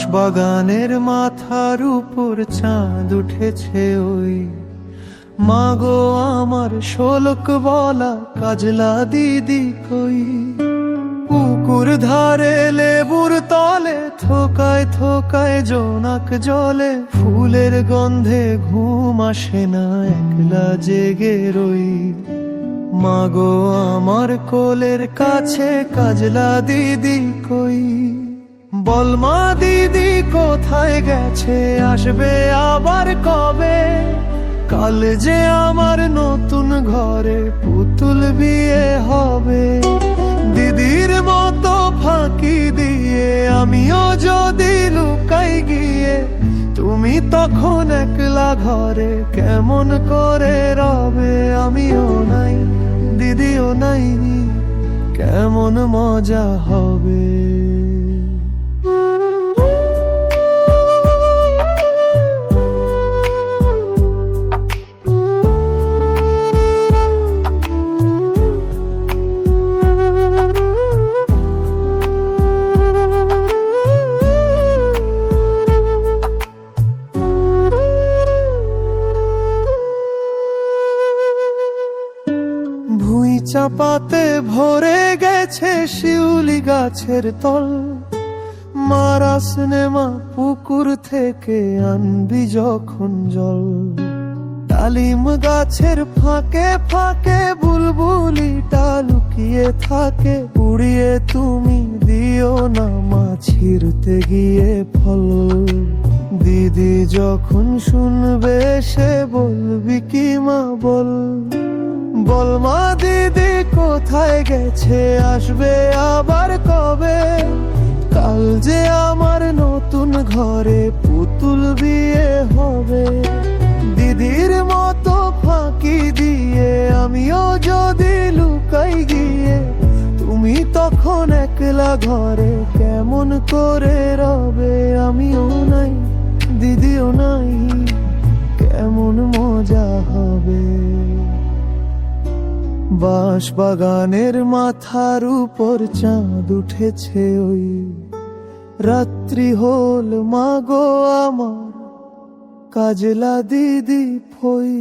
বাঁশবাগানের মাথার উপর চাঁদ উঠেছে ওই, মাগো আমার শোলক বলা কাজলা দিদি কই। পুকুর ধারে লেবুর তলে থোকায় থোকায় জোনাক জলে, ফুলের গন্ধে ঘুম আসে না একলা জেগে রই। মাগো আমার কোলের কাছে কাজলা দিদি কই। বলমা দিদি কোথায় গেছে, আসবে আবার কবে? কাল যে আমার নতুন ঘরে পুতুল বিয়ে হবে। দিদির মতো ফাঁকি দিয়ে আমিও যদি লুকাই গিয়ে, তুমি তখন একলা ঘরে কেমন করে রবে? আমিও নাই দিদিও নাই, কেমন মজা হবে। ভুঁই চাপাতে ভরে গেছে শিউলি গাছের তল, মারা সিনেমা পুকুর থেকে আনবি যখন জল। ডালিম গাছের ফাঁকে ফাঁকে বুলবুলিটা লুকিয়ে থাকে, উড়িয়ে তুমি দিও না মা ছিঁড়তে গিয়ে ফল। দিদি যখন শুনবে সে বলবি কি মা বল? বলমা দিদি কোথায় গেছে, আসবে আবার কবে? কাল যে আমার নতুন ঘরে পুতুল বিয়ে হবে। দিদির মতো ফাঁকি দিয়ে আমিও যদি লুকাই গিয়ে, তুমি তখন একলা ঘরে কেমন করে রবে? আমিও নাই দিদিও নাই, কেমন মজা হবে। বাঁশবাগানের মাথার উপর চাঁদ উঠেছে ওই, রাত্রি হল মাগো আমার কাজলা দিদি ফই।